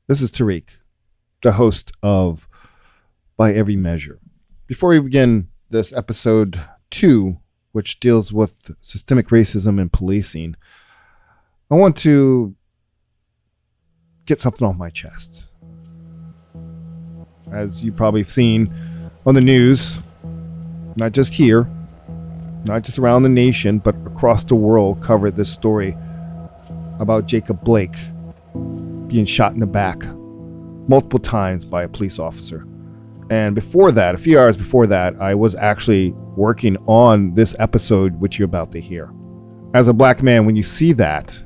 This is Tarik, the host of By Every Measure. Before we begin this episode 2, which deals with systemic racism in policing, I want to get something off my chest. As you probably have seen on the news, not just here, not just around the nation, but across the world, covered this story about Jacob Blake being shot in the back multiple times by a police officer. And before that, a few hours before that, I was actually working on this episode, which you're about to hear. As a black man, when you see that,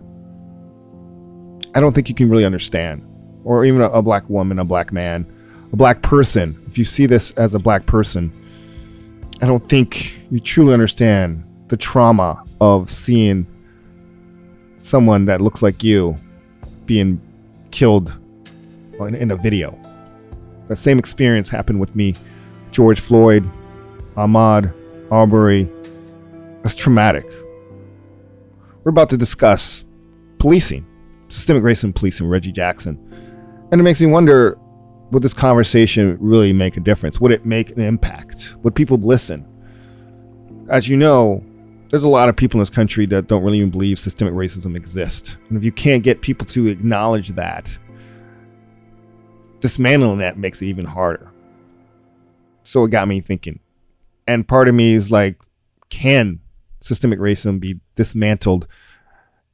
I don't think you can really understand. Or even a black woman, a black man, a black person. If you see this as a black person, I don't think you truly understand the trauma of seeing someone that looks like you being killed in a video. That same experience happened with me, George Floyd, Ahmaud Arbery. That's traumatic. We're about to discuss policing, systemic racism policing, Reggie Jackson. And it makes me wonder, would this conversation really make a difference? Would it make an impact? Would people listen? As you know, there's a lot of people in this country that don't really even believe systemic racism exists. And if you can't get people to acknowledge that, dismantling that makes it even harder. So it got me thinking. And part of me is like, can systemic racism be dismantled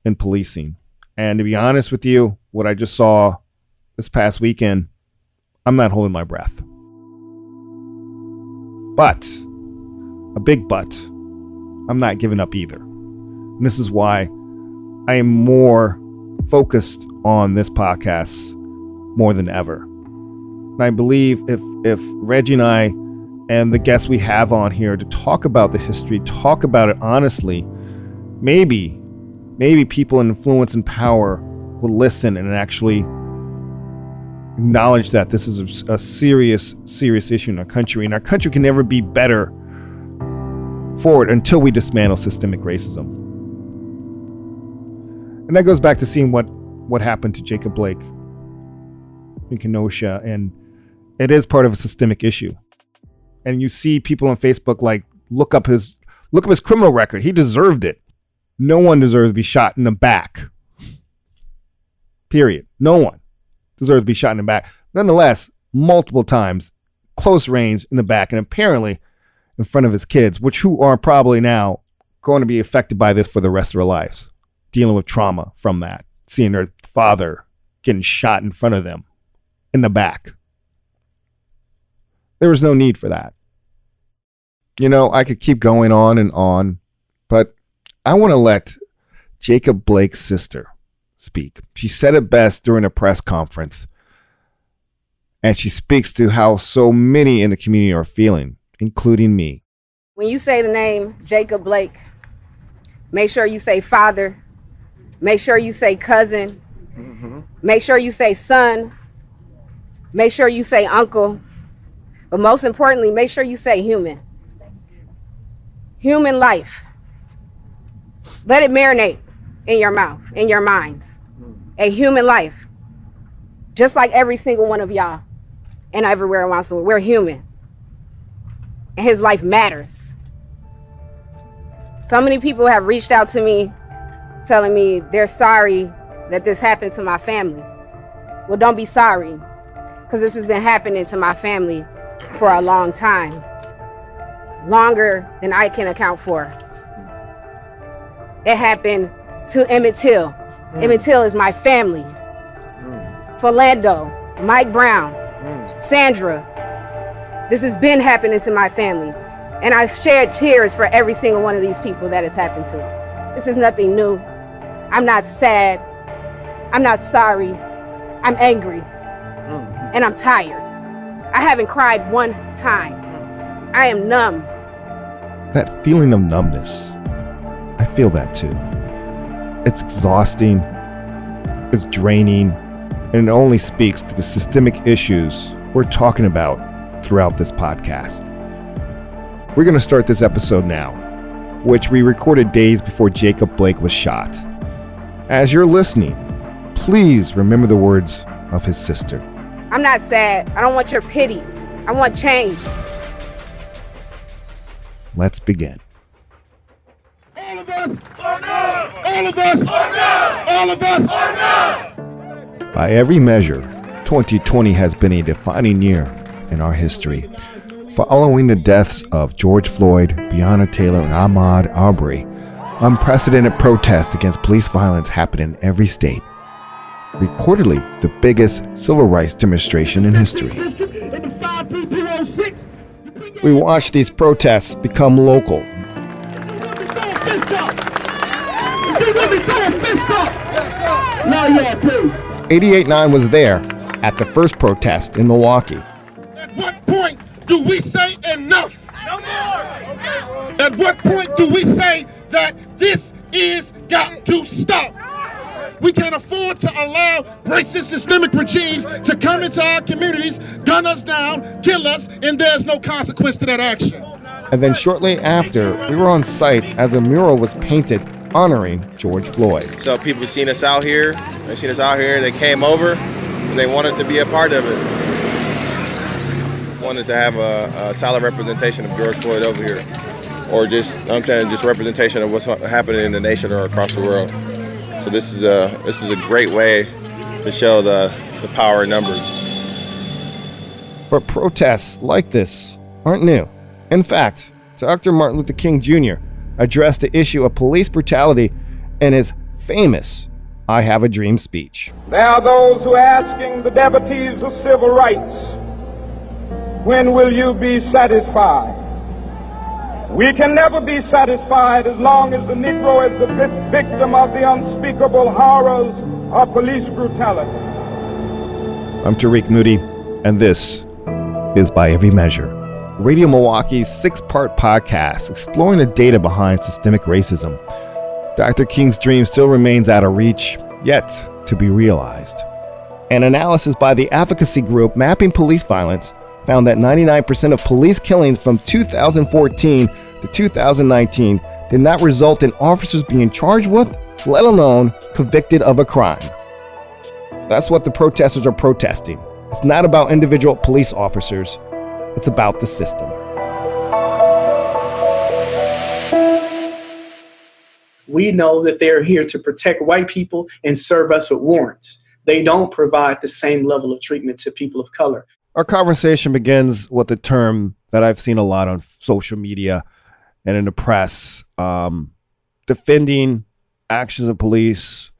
in policing? And to be honest with you, what I just saw this past weekend, I'm not holding my breath. But, a big but, I'm not giving up either. And this is why I am more focused on this podcast more than ever. And I believe if Reggie and I and the guests we have on here to talk about the history, talk about it honestly, maybe people in influence and power will listen and actually acknowledge that this is a serious issue in our country, and our country can never be better forward until we dismantle systemic racism. And that goes back to seeing what happened to Jacob Blake in Kenosha, and it is part of a systemic issue. And you see people on Facebook like look up his criminal record. He deserved it. No one deserves to be shot in the back. Period. No one deserves to be shot in the back. Nonetheless, multiple times, close range in the back, and apparently in front of his kids, who are probably now going to be affected by this for the rest of their lives, dealing with trauma from that, seeing their father getting shot in front of them in the back. There was no need for that. You know, I could keep going on, but I want to let Jacob Blake's sister speak. She said it best during a press conference, and she speaks to how so many in the community are feeling, including me. When you say the name Jacob Blake, make sure you say father, make sure you say cousin, make sure you say son, make sure you say uncle, but most importantly, make sure you say human. Human life. Let it marinate in your mouth, in your minds. A human life. Just like every single one of y'all and everywhere around the world. We're human. And his life matters. So many people have reached out to me telling me they're sorry that this happened to my family. Well, don't be sorry, because this has been happening to my family for a long time. Longer than I can account for. It happened to Emmett Till. Emmett Till is my family. Philando, Mike Brown, Sandra. This has been happening to my family. And I've shed tears for every single one of these people that it's happened to. This is nothing new. I'm not sad. I'm not sorry. I'm angry. And I'm tired. I haven't cried one time. I am numb. That feeling of numbness, I feel that too. It's exhausting, it's draining, and it only speaks to the systemic issues we're talking about throughout this podcast. We're going to start this episode now, which we recorded days before Jacob Blake was shot. As you're listening, please remember the words of his sister. I'm not sad. I don't want your pity. I want change. Let's begin. All of us or no! All of us or no! All of us or no! By every measure, 2020 has been a defining year in our history. Following the deaths of George Floyd, Breonna Taylor, and Ahmaud Arbery, unprecedented protests against police violence happened in every state. Reportedly, the biggest civil rights demonstration in history. We watched these protests become local. 88.9 was there at the first protest in Milwaukee. At what point do we say enough? No more! At what point do we say that this is got to stop? We can't afford to allow racist systemic regimes to come into our communities, gun us down, kill us, and there's no consequence to that action. And then shortly after, we were on site as a mural was painted honoring George Floyd. So people seen us out here, they came over, and they wanted to be a part of it. Wanted to have a solid representation of George Floyd over here. Or just representation of what's happening in the nation or across the world. So this is a great way to show the power in numbers. But protests like this aren't new. In fact, Dr. Martin Luther King Jr. addressed the issue of police brutality in his famous I Have a Dream speech. There are those who are asking the devotees of civil rights, when will you be satisfied? We can never be satisfied as long as the Negro is the victim of the unspeakable horrors of police brutality. I'm Tarik Moody, and this is By Every Measure, Radio Milwaukee's 6-part podcast exploring the data behind systemic racism. Dr. King's dream still remains out of reach, yet to be realized. An analysis by the advocacy group Mapping Police Violence found that 99% of police killings from 2014 to 2019 did not result in officers being charged with, let alone convicted of a crime. That's what the protesters are protesting. It's not about individual police officers. It's about the system. We know that they're here to protect white people and serve us with warrants. They don't provide the same level of treatment to people of color. Our conversation begins with a term that I've seen a lot on social media and in the press, defending actions of police.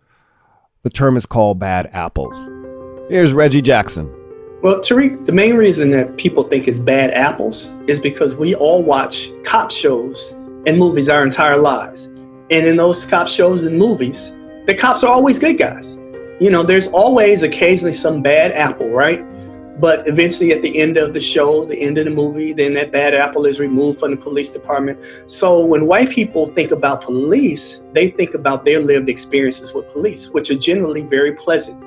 The term is called bad apples. Here's Reggie Jackson. Well, Tarik, the main reason that people think it's bad apples is because we all watch cop shows and movies our entire lives. And in those cop shows and movies, the cops are always good guys. You know, there's always occasionally some bad apple, right? But eventually at the end of the show, the end of the movie, then that bad apple is removed from the police department. So when white people think about police, they think about their lived experiences with police, which are generally very pleasant.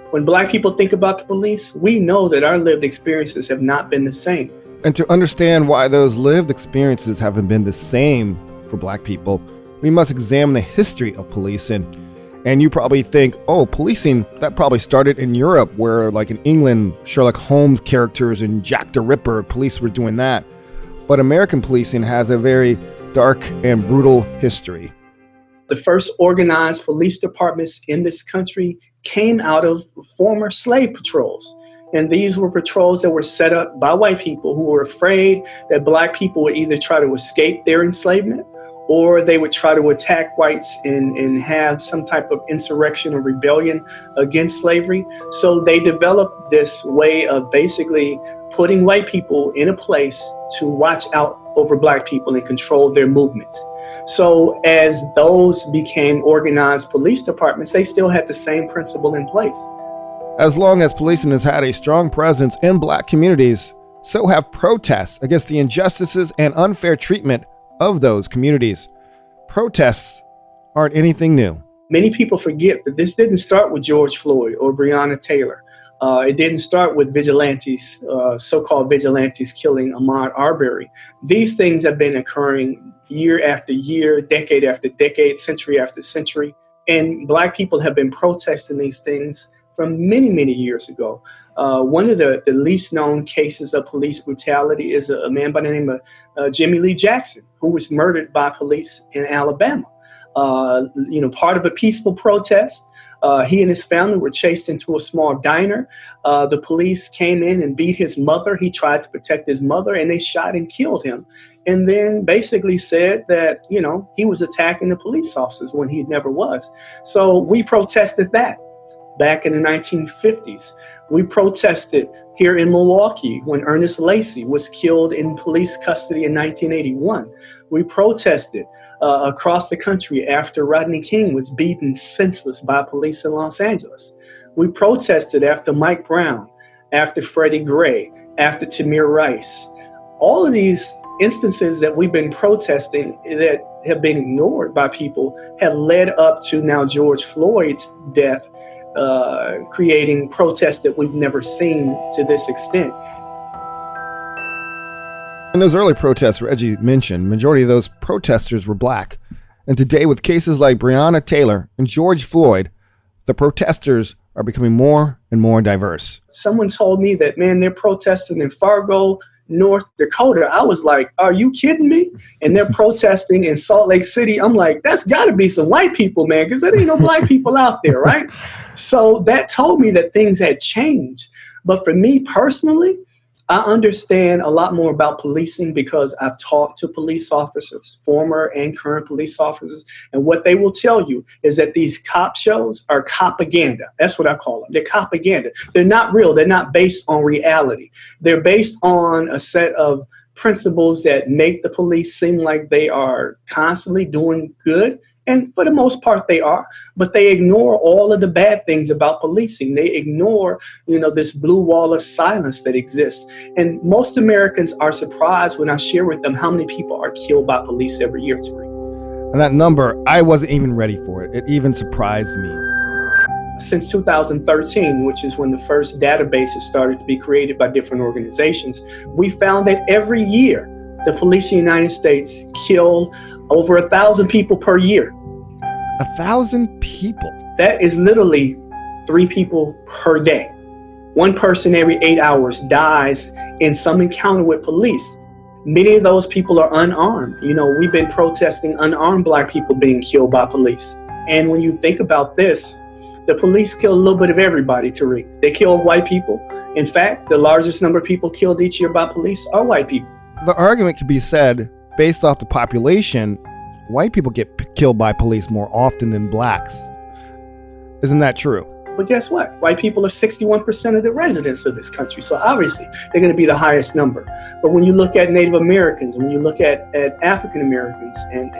When black people think about the police, we know that our lived experiences have not been the same. And to understand why those lived experiences haven't been the same for black people, we must examine the history of policing. And you probably think, oh, policing, that probably started in Europe, where like in England, Sherlock Holmes characters and Jack the Ripper, police were doing that. But American policing has a very dark and brutal history. The first organized police departments in this country came out of former slave patrols. And these were patrols that were set up by white people who were afraid that black people would either try to escape their enslavement or they would try to attack whites and have some type of insurrection or rebellion against slavery. So they developed this way of basically putting white people in a place to watch out over black people and control their movements. So as those became organized police departments, they still had the same principle in place. As long as policing has had a strong presence in black communities, so have protests against the injustices and unfair treatment of those communities. Protests aren't anything new. Many people forget that this didn't start with George Floyd or Breonna Taylor. It didn't start with vigilantes, so-called vigilantes killing Ahmaud Arbery. These things have been occurring year after year, decade after decade, century after century. And black people have been protesting these things from many, many years ago. One of the least known cases of police brutality is a man by the name of Jimmy Lee Jackson, who was murdered by police in Alabama. Part of a peaceful protest. He and his family were chased into a small diner. The police came in and beat his mother. He tried to protect his mother, and they shot and killed him. And then basically said that, he was attacking the police officers when he never was. So we protested that back in the 1950s. We protested here in Milwaukee when Ernest Lacy was killed in police custody in 1981. We protested across the country after Rodney King was beaten senseless by police in Los Angeles. We protested after Mike Brown, after Freddie Gray, after Tamir Rice. All of these instances that we've been protesting that have been ignored by people have led up to now George Floyd's death, creating protests that we've never seen to this extent. In those early protests Reggie mentioned, majority of those protesters were black. And today, with cases like Breonna Taylor and George Floyd, the protesters are becoming more and more diverse. Someone told me that, man, they're protesting in Fargo, North Dakota. I was like, are you kidding me? And they're protesting in Salt Lake City. I'm like, that's got to be some white people, man, because there ain't no black people out there, right? So that told me that things had changed. But for me personally, I understand a lot more about policing because I've talked to police officers, former and current police officers, and what they will tell you is that these cop shows are propaganda. That's what I call them. They're propaganda. They're not real. They're not based on reality. They're based on a set of principles that make the police seem like they are constantly doing good. And for the most part, they are, but they ignore all of the bad things about policing. They ignore, this blue wall of silence that exists. And most Americans are surprised when I share with them how many people are killed by police every year, Tarik. And that number, I wasn't even ready for it. It even surprised me. Since 2013, which is when the first databases started to be created by different organizations, we found that every year, the police in the United States kill over 1,000 people per year. 1,000 people? That is literally 3 people per day. One person every 8 hours dies in some encounter with police. Many of those people are unarmed. We've been protesting unarmed black people being killed by police. And when you think about this, the police kill a little bit of everybody, Tarik. They kill white people. In fact, the largest number of people killed each year by police are white people. The argument could be said, based off the population, white people get killed by police more often than blacks. Isn't that true? But guess what? White people are 61% of the residents of this country. So obviously, they're going to be the highest number. But when you look at Native Americans, when you look at African Americans and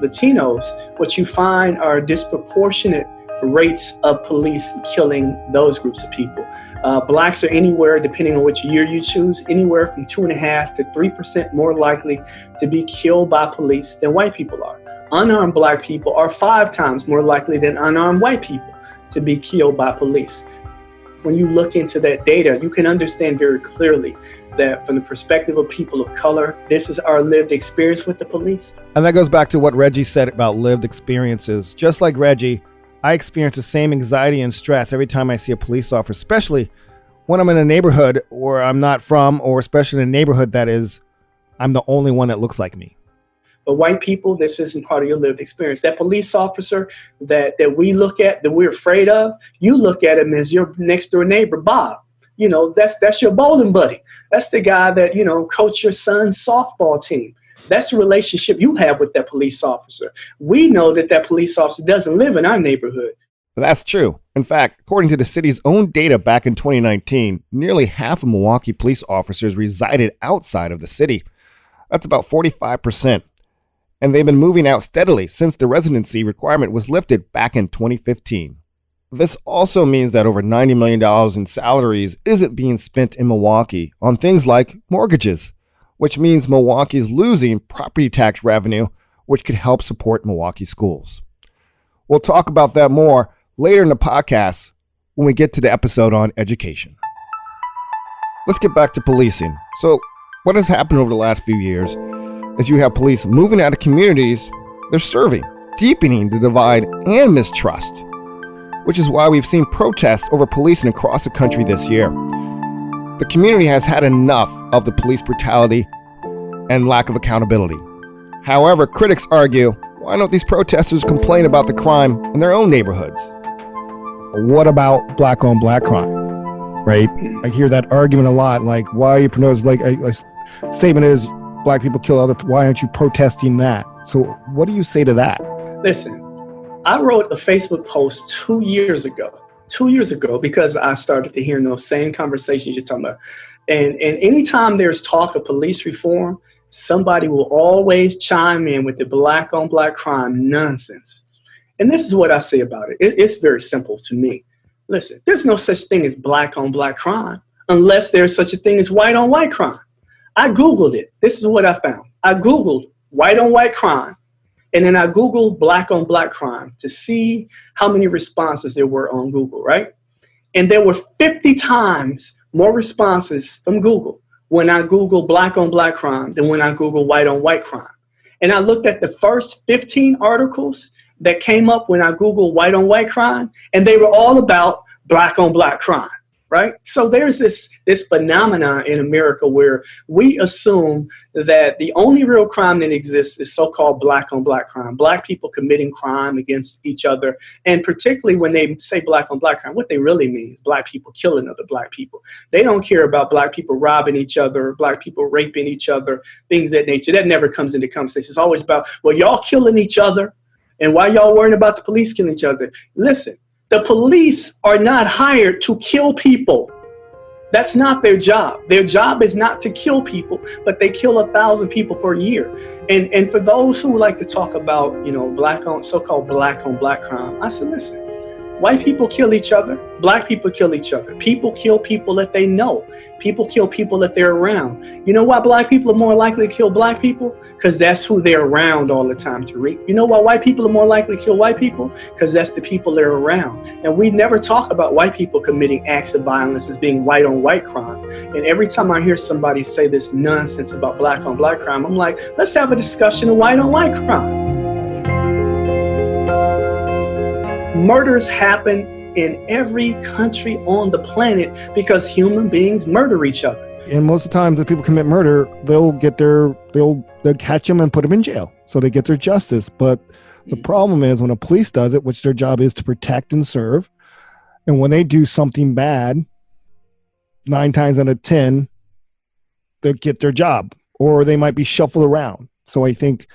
Latinos, what you find are disproportionate rates of police killing those groups of people. Blacks are anywhere, depending on which year you choose, anywhere from 2.5% to 3% more likely to be killed by police than white people are. Unarmed black people are 5 times more likely than unarmed white people to be killed by police. When you look into that data, you can understand very clearly that from the perspective of people of color, this is our lived experience with the police. And that goes back to what Reggie said about lived experiences. Just like Reggie, I experience the same anxiety and stress every time I see a police officer, especially when I'm in a neighborhood where I'm not from, or especially in a neighborhood that is, I'm the only one that looks like me. But white people, this isn't part of your lived experience. That police officer that we look at, that we're afraid of, you look at him as your next door neighbor, Bob. That's your bowling buddy. That's the guy that, coach your son's softball team. That's the relationship you have with that police officer. We know that police officer doesn't live in our neighborhood. That's true. In fact, according to the city's own data back in 2019, nearly half of Milwaukee police officers resided outside of the city. That's about 45%. And they've been moving out steadily since the residency requirement was lifted back in 2015. This also means that over $90 million in salaries isn't being spent in Milwaukee on things like mortgages, which means Milwaukee is losing property tax revenue, which could help support Milwaukee schools. We'll talk about that more later in the podcast when we get to the episode on education. Let's get back to policing. So what has happened over the last few years is you have police moving out of communities they're serving, deepening the divide and mistrust. which is why we've seen protests over policing across the country this year. The community has had enough of the police brutality and lack of accountability. However, critics argue, why don't these protesters complain about the crime in their own neighborhoods? What about black on black crime, right? I hear that argument a lot, like, why are you protesting? Like, a statement is, black people kill other, why aren't you protesting that? So what do you say to that? Listen, I wrote a Facebook post 2 years ago, because I started to hear those same conversations you're talking about. And anytime there's talk of police reform, somebody will always chime in with the black on black crime nonsense. And this is what I say about it. It's very simple to me. Listen, there's no such thing as black on black crime unless there's such a thing as white on white crime. I Googled it. This is what I found. I Googled white on white crime, and then I Googled black on black crime to see how many responses there were on Google, right? And there were 50 times more responses from Google when I Googled black on black crime than when I Googled white on white crime. And I looked at the first 15 articles that came up when I Googled white on white crime, and they were all about black on black crime. Right? So there's this phenomenon in America where we assume that the only real crime that exists is so-called black on black crime, black people committing crime against each other. And particularly when they say black on black crime, what they really mean is black people killing other black people. They don't care about black people robbing each other, black people raping each other, things of that nature. That never comes into conversation. It's always about, well, y'all killing each other, and why y'all worrying about the police killing each other? Listen. The police are not hired to kill people. That's not their job. Their job is not to kill people, but they kill 1,000 people per year. And for those who like to talk about, so-called black on black crime, I said, listen, white people kill each other. Black people kill each other. People kill people that they know. People kill people that they're around. You know why black people are more likely to kill black people? Because that's who they're around all the time, Tarik. You know why white people are more likely to kill white people? Because that's the people they're around. And we never talk about white people committing acts of violence as being white on white crime. And every time I hear somebody say this nonsense about black on black crime, I'm like, let's have a discussion of white on white crime. Murders happen in every country on the planet because human beings murder each other. And most of the time that people commit murder, they'll catch them and put them in jail. So they get their justice. But the problem is when a police does it, which their job is to protect and serve, and when they do something bad, 9 times out of 10, they'll get their job, or they might be shuffled around. So I think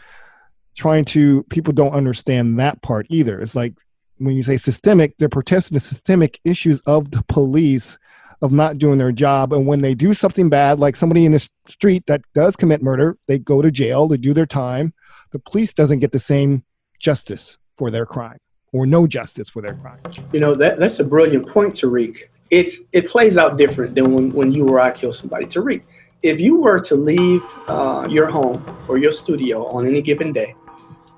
people don't understand that part either. It's like, when you say systemic, they're protesting the systemic issues of the police of not doing their job. And when they do something bad, like somebody in the street that does commit murder, they go to jail, they do their time. The police doesn't get the same justice for their crime, or no justice for their crime. You know, that's a brilliant point, Tarik. It plays out different than when you or I kill somebody. Tarik, if you were to leave your home or your studio on any given day,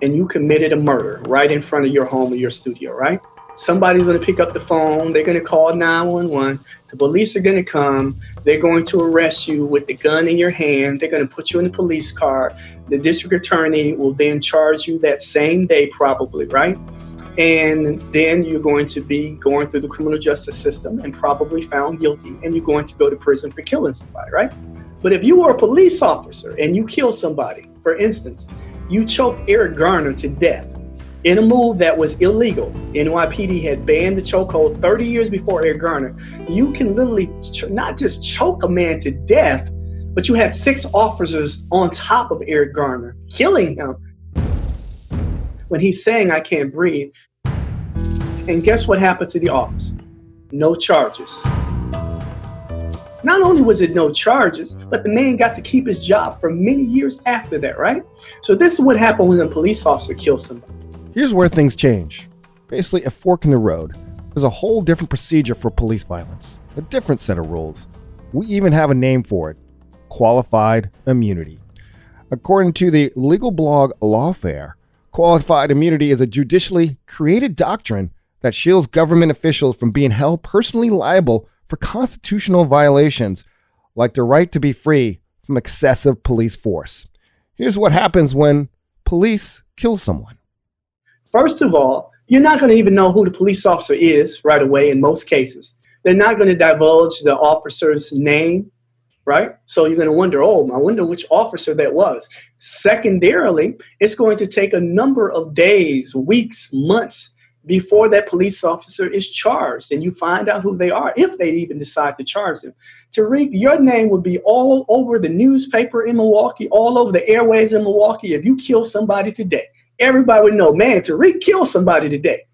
and you committed a murder right in front of your home or your studio, right? Somebody's going to pick up the phone. They're going to call 911. The police are going to come. They're going to arrest you with the gun in your hand. They're going to put you in a police car. The district attorney will then charge you that same day probably, right? And then you're going to be going through the criminal justice system and probably found guilty. And you're going to go to prison for killing somebody, right? But if you were a police officer and you kill somebody, for instance, you choked Eric Garner to death in a move that was illegal. NYPD had banned the chokehold 30 years before Eric Garner. You can literally not just choke a man to death, but you had 6 officers on top of Eric Garner, killing him when he's saying, "I can't breathe." And guess what happened to the officer? No charges. Not only was it no charges, but the man got to keep his job for many years after that, right? So this is what happened when a police officer kills somebody. Here's where things change. Basically, a fork in the road. There's a whole different procedure for police violence, a different set of rules. We even have a name for it: qualified immunity. According to the legal blog Lawfare, qualified immunity is a judicially created doctrine that shields government officials from being held personally liable for constitutional violations, like the right to be free from excessive police force. Here's what happens when police kill someone. First of all, You're not going to even know who the police officer is right away in most cases. They're not going to divulge the officer's name, right? So you're going to wonder, I wonder which officer that was. Secondarily, it's going to take a number of days, weeks, months before that police officer is charged, and you find out who they are, if they even decide to charge them. Tarik, your name would be all over the newspaper in Milwaukee, all over the airways in Milwaukee if you kill somebody today. Everybody would know, man, Tarik killed somebody today.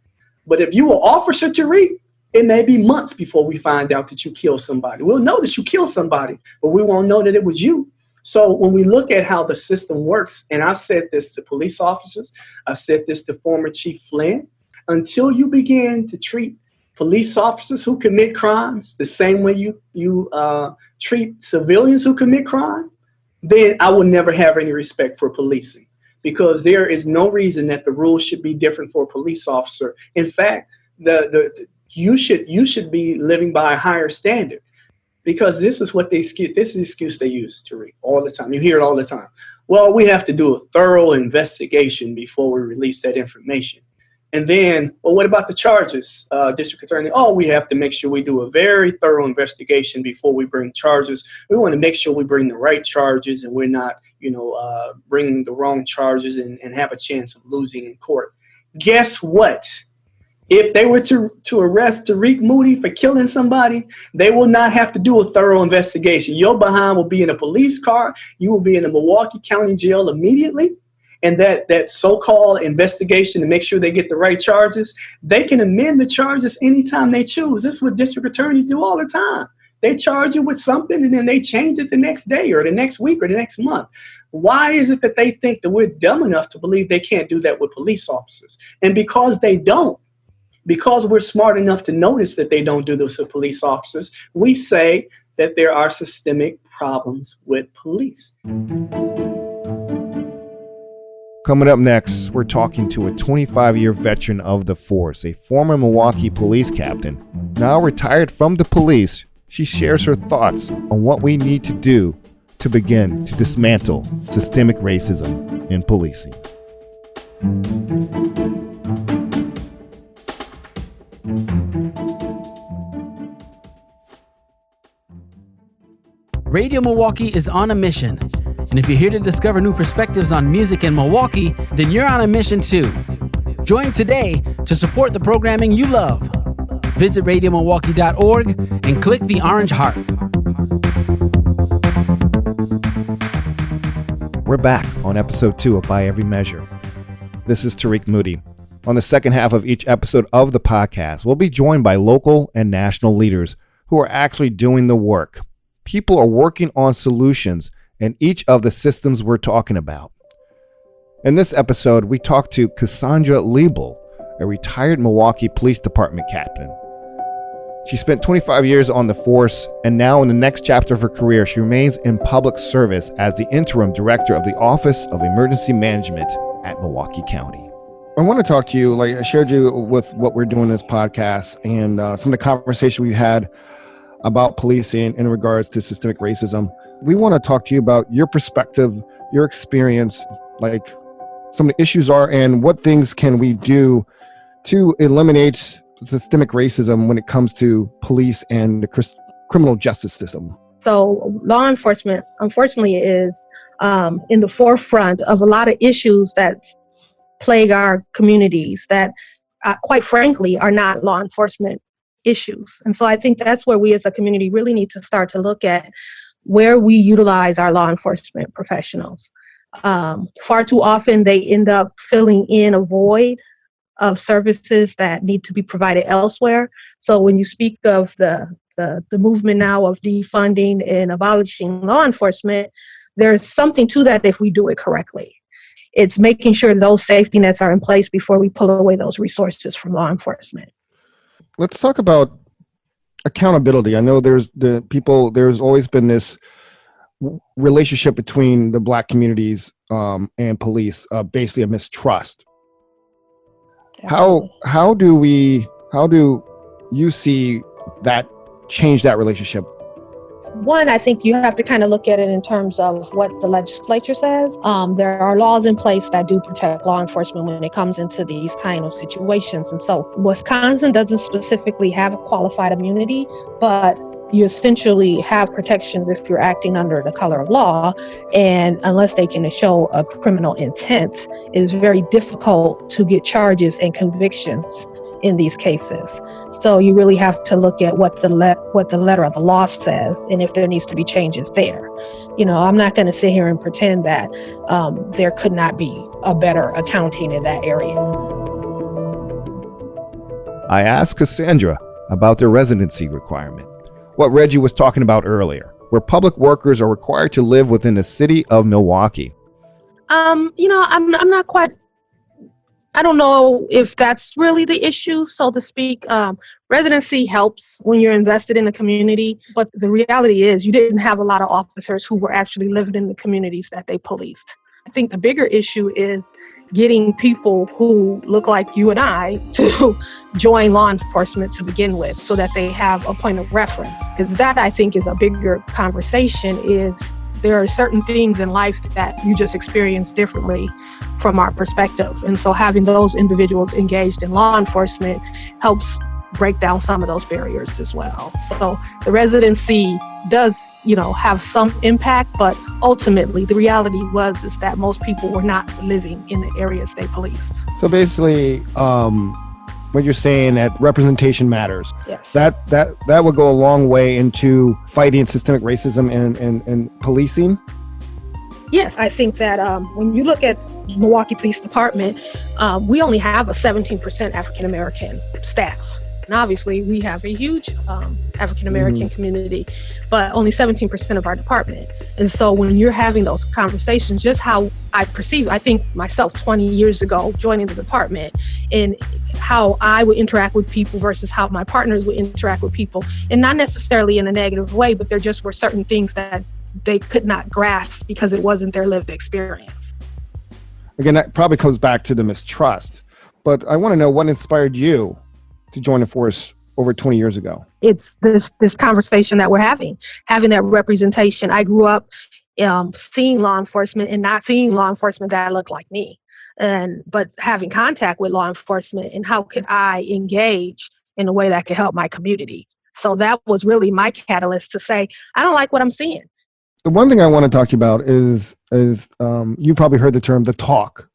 But if you were Officer Tarik, it may be months before we find out that you killed somebody. We'll know that you killed somebody, but we won't know that it was you. So when we look at how the system works, and I've said this to police officers, I've said this to former Chief Flynn, until you begin to treat police officers who commit crimes the same way you treat civilians who commit crime, then I will never have any respect for policing, because there is no reason that the rules should be different for a police officer. In fact, you should be living by a higher standard, because this is the excuse they use, Tarik, all the time. You hear it all the time. Well, we have to do a thorough investigation before we release that information. And then, well, what about the charges, District Attorney? We have to make sure we do a very thorough investigation before we bring charges. We want to make sure we bring the right charges, and we're not, bringing the wrong charges and have a chance of losing in court. Guess what? If they were to arrest Tarik Moody for killing somebody, they will not have to do a thorough investigation. Your behind will be in a police car. You will be in a Milwaukee County jail immediately. And that so-called investigation to make sure they get the right charges, they can amend the charges anytime they choose. This is what district attorneys do all the time. They charge you with something and then they change it the next day or the next week or the next month. Why is it that they think that we're dumb enough to believe they can't do that with police officers? And because they don't, because we're smart enough to notice that they don't do this with police officers, we say that there are systemic problems with police. Coming up next, we're talking to a 25-year veteran of the force, a former Milwaukee police captain. Now retired from the police, she shares her thoughts on what we need to do to begin to dismantle systemic racism in policing. Radio Milwaukee is on a mission. And if you're here to discover new perspectives on music in Milwaukee, then you're on a mission too. Join today to support the programming you love. Visit radiomilwaukee.org and click the orange heart. We're back on episode 2 of By Every Measure. This is Tarik Moody. On the second half of each episode of the podcast, we'll be joined by local and national leaders who are actually doing the work. People are working on solutions in each of the systems we're talking about. In this episode, we talked to Cassandra Libel, a retired Milwaukee Police Department captain. She spent 25 years on the force, and now in the next chapter of her career, she remains in public service as the interim director of the Office of Emergency Management at Milwaukee County. I want to talk to you, like I shared you with what we're doing in this podcast and some of the conversation we've had about policing in regards to systemic racism. We want to talk to you about your perspective, your experience, like some of the issues are, and what things can we do to eliminate systemic racism when it comes to police and the criminal justice system. So law enforcement, unfortunately, is in the forefront of a lot of issues that plague our communities that, quite frankly, are not law enforcement issues. And so I think that's where we as a community really need to start to look at where we utilize our law enforcement professionals. Far too often they end up filling in a void of services that need to be provided elsewhere. So when you speak of the movement now of defunding and abolishing law enforcement, there's something to that if we do it correctly. It's making sure those safety nets are in place before we pull away those resources from law enforcement. Let's talk about accountability. I know there's always been this relationship between the Black communities and police, basically a mistrust. How do you see that change that relationship? One, I think you have to kind of look at it in terms of what the legislature says. There are laws in place that do protect law enforcement when it comes into these kind of situations. And so Wisconsin doesn't specifically have a qualified immunity, but you essentially have protections if you're acting under the color of law. And unless they can show a criminal intent, it is very difficult to get charges and convictions in these cases. So you really have to look at what the letter of the law says, and if there needs to be changes there. You know, I'm not going to sit here and pretend that there could not be a better accounting in that area. I asked Cassandra about their residency requirement, what Reggie was talking about earlier, where public workers are required to live within the city of Milwaukee. You know, I'm not quite, I don't know if that's really the issue, so to speak. Residency helps when you're invested in the community, but the reality is you didn't have a lot of officers who were actually living in the communities that they policed. I think the bigger issue is getting people who look like you and I to join law enforcement to begin with, so that they have a point of reference. Because that, I think, is a bigger conversation. Is there are certain things in life that you just experience differently from our perspective. And so having those individuals engaged in law enforcement helps break down some of those barriers as well. So the residency does, you know, have some impact, but ultimately the reality is that most people were not living in the areas they policed. So basically, what you're saying, that representation matters. Yes. That would go a long way into fighting systemic racism and policing. Yes, I think that when you look at Milwaukee Police Department, we only have a 17% African American staff. And obviously we have a huge African American community, but only 17% of our department. And so when you're having those conversations, just how I perceive, I think myself 20 years ago joining the department, and how I would interact with people versus how my partners would interact with people, and not necessarily in a negative way, but there just were certain things that they could not grasp because it wasn't their lived experience. Again, that probably comes back to the mistrust, but I want to know what inspired you to join the force over 20 years ago. It's this conversation that we're having that representation. I grew up seeing law enforcement and not seeing law enforcement that looked like me, but having contact with law enforcement, and how could I engage in a way that could help my community. So that was really my catalyst to say, I don't like what I'm seeing. The one thing I want to talk to you about is you probably heard the term, the talk.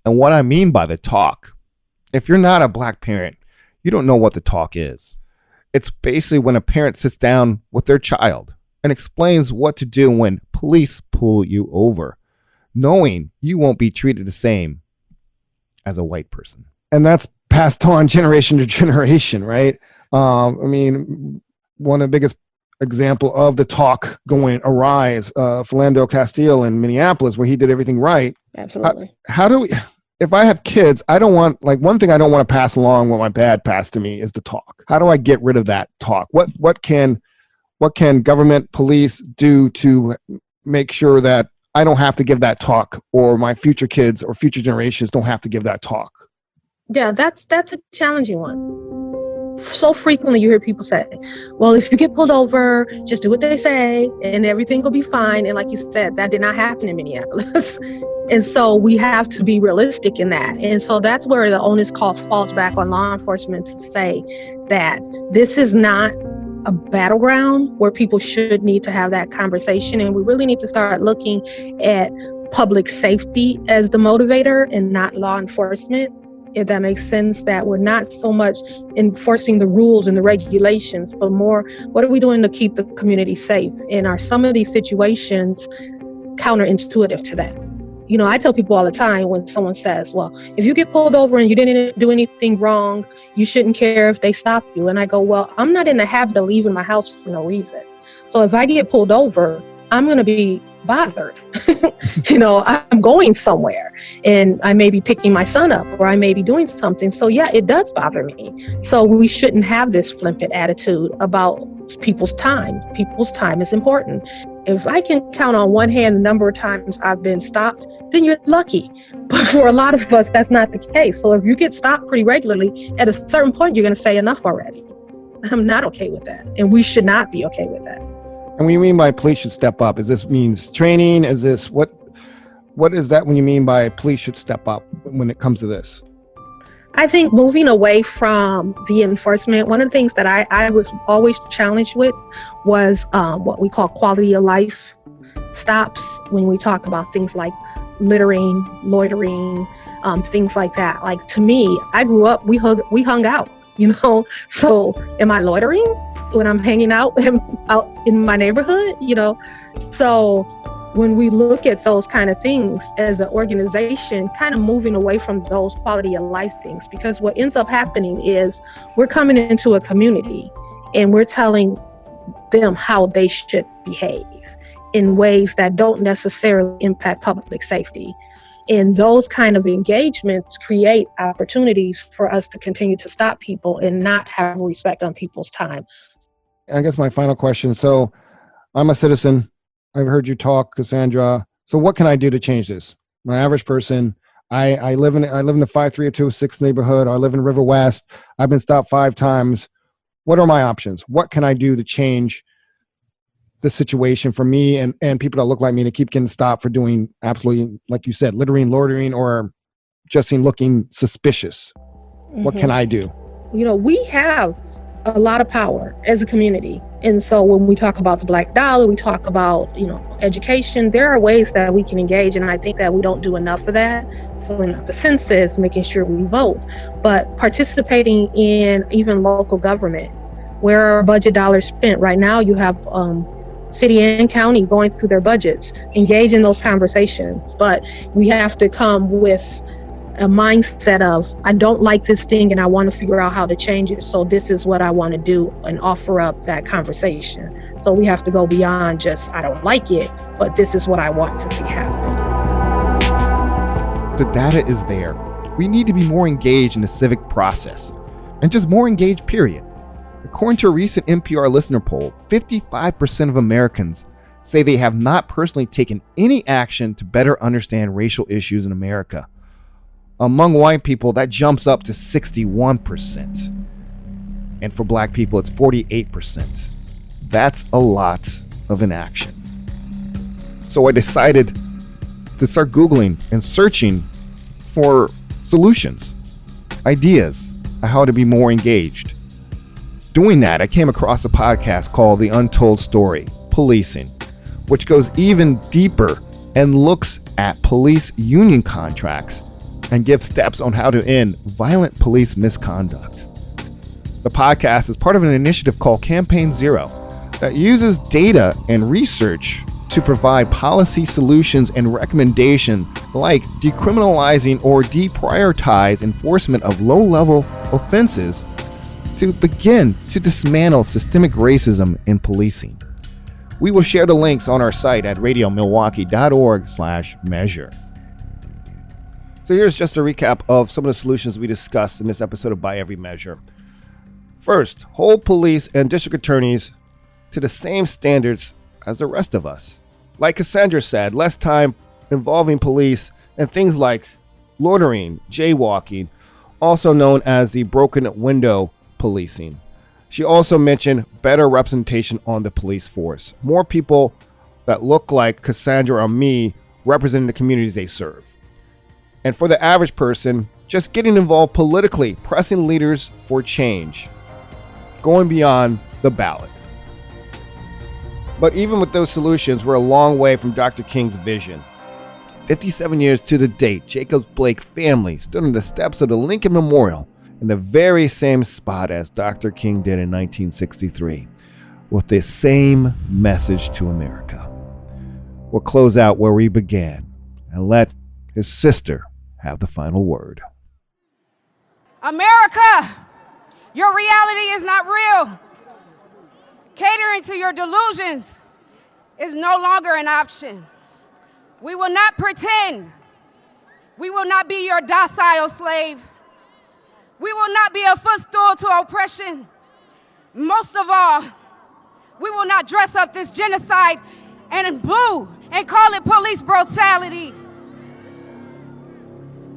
And what I mean by the talk, if you're not a Black parent, you don't know what the talk is. It's basically when a parent sits down with their child and explains what to do when police pull you over, knowing you won't be treated the same as a white person. And that's passed on generation to generation, right? I mean, one of the biggest example of the talk going awry is Philando Castile in Minneapolis, where he did everything right. Absolutely. How do we... If I have kids, I don't want, like, one thing I don't want to pass along what my dad passed to me is the talk. How do I get rid of that talk? What can government, police do to make sure that I don't have to give that talk, or my future kids or future generations don't have to give that talk? Yeah, that's a challenging one. So frequently you hear people say, well, if you get pulled over, just do what they say and everything will be fine. And like you said, that did not happen in Minneapolis. And so we have to be realistic in that. And so that's where the onus falls back on law enforcement to say that this is not a battleground where people should need to have that conversation. And we really need to start looking at public safety as the motivator and not law enforcement. If that makes sense, that we're not so much enforcing the rules and the regulations, but more, what are we doing to keep the community safe? And are some of these situations counterintuitive to that? You know, I tell people all the time when someone says, well, if you get pulled over and you didn't do anything wrong, you shouldn't care if they stop you. And I go, well, I'm not in the habit of leaving my house for no reason. So if I get pulled over, I'm going to be bothered. You know, I'm going somewhere and I may be picking my son up or I may be doing something. So yeah, it does bother me. So we shouldn't have this flippant attitude about people's time. People's time is important. If I can count on one hand the number of times I've been stopped, then you're lucky. But for a lot of us, that's not the case. So if you get stopped pretty regularly, at a certain point, you're going to say enough already. I'm not okay with that. And we should not be okay with that. And when you mean by police should step up, is this means training? Is this what is that when you mean by police should step up when it comes to this? I think moving away from the enforcement, one of the things that I was always challenged with was what we call quality of life stops when we talk about things like littering, loitering, things like that. Like, to me, I grew up, we hung out, so am I loitering when I'm hanging out in my neighborhood, So when we look at those kind of things as an organization, kind of moving away from those quality of life things, because what ends up happening is we're coming into a community and we're telling them how they should behave in ways that don't necessarily impact public safety. And those kind of engagements create opportunities for us to continue to stop people and not have respect on people's time. I guess my final question. So I'm a citizen. I've heard you talk, Cassandra. So what can I do to change this? My average person, I live in the 53206 neighborhood. I live in River West. I've been stopped 5 times. What are my options? What can I do to change the situation for me and people that look like me to keep getting stopped for doing absolutely, like you said, littering, loitering, or just looking suspicious? Mm-hmm. What can I do? We have a lot of power as a community. And so when we talk about the Black Dollar, we talk about, education, there are ways that we can engage. And I think that we don't do enough of that, filling out the census, making sure we vote, but participating in even local government, where are budget dollars spent? Right now, you have city and county going through their budgets, engage in those conversations. But we have to come with a mindset of, I don't like this thing and I want to figure out how to change it. So this is what I want to do, and offer up that conversation. So we have to go beyond just, I don't like it, but this is what I want to see happen. The data is there. We need to be more engaged in the civic process, and just more engaged, period. According to a recent NPR listener poll, 55% of Americans say they have not personally taken any action to better understand racial issues in America. Among white people, that jumps up to 61%. And for black people, it's 48%. That's a lot of inaction. So I decided to start Googling and searching for solutions, ideas on how to be more engaged. Doing that, I came across a podcast called The Untold Story, Policing, which goes even deeper and looks at police union contracts and gives steps on how to end violent police misconduct. The podcast is part of an initiative called Campaign Zero that uses data and research to provide policy solutions and recommendations like decriminalizing or deprioritize enforcement of low-level offenses to begin to dismantle systemic racism in policing. We will share the links on our site at radiomilwaukee.org/measure. So here's just a recap of some of the solutions we discussed in this episode of By Every Measure. First, hold police and district attorneys to the same standards as the rest of us. Like Cassandra said, less time involving police and things like loitering, jaywalking, also known as the broken window policing. She also mentioned better representation on the police force. More people that look like Cassandra or me representing the communities they serve. And for the average person, just getting involved politically, pressing leaders for change, going beyond the ballot. But even with those solutions, we're a long way from Dr. King's vision. 57 years to the date, Jacob Blake's family stood on the steps of the Lincoln Memorial in the very same spot as Dr. King did in 1963, with the same message to America. We'll close out where we began and let his sister have the final word. America, your reality is not real. Catering to your delusions is no longer an option. We will not pretend. We will not be your docile slave. We will not be a footstool to oppression. Most of all, we will not dress up this genocide and boo and call it police brutality.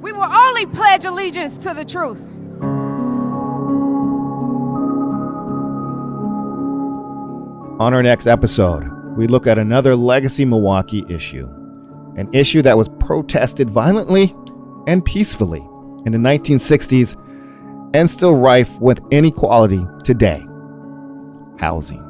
We will only pledge allegiance to the truth. On our next episode, we look at another legacy Milwaukee issue, an issue that was protested violently and peacefully in the 1960s and still rife with inequality today: housing.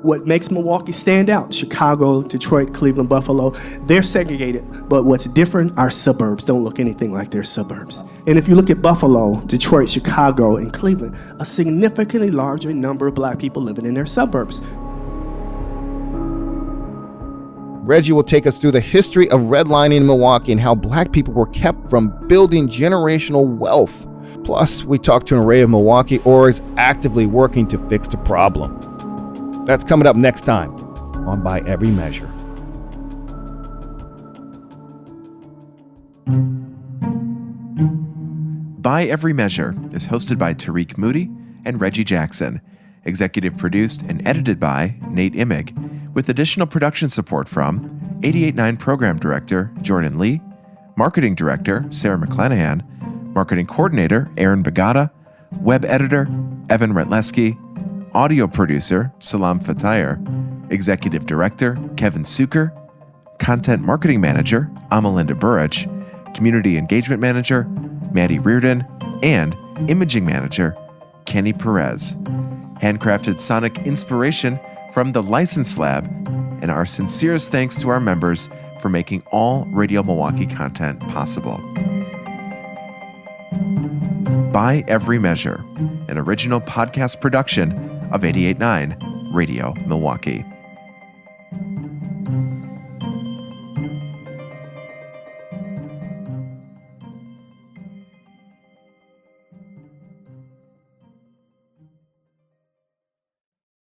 What makes Milwaukee stand out, Chicago, Detroit, Cleveland, Buffalo, they're segregated. But what's different, our suburbs don't look anything like their suburbs. And if you look at Buffalo, Detroit, Chicago, and Cleveland, a significantly larger number of black people living in their suburbs. Reggie will take us through the history of redlining in Milwaukee and how black people were kept from building generational wealth. Plus, we talk to an array of Milwaukee orgs actively working to fix the problem. That's coming up next time on By Every Measure. By Every Measure is hosted by Tarik, Moody, and Reggie Jackson, executive produced and edited by Nate Immig, with additional production support from 88.9 Program Director Jordan Lee, Marketing Director Sarah McClanahan, Marketing Coordinator Aaron Bagata, Web Editor Evan Retleski, Audio Producer Salam Fatayr, Executive Director Kevin Suker, Content Marketing Manager Amalinda Burrich, Community Engagement Manager Maddie Reardon, and Imaging Manager Kenny Perez. Handcrafted sonic inspiration from the License Lab, and our sincerest thanks to our members for making all Radio Milwaukee content possible. By Every Measure, an original podcast production of 88.9 Radio Milwaukee.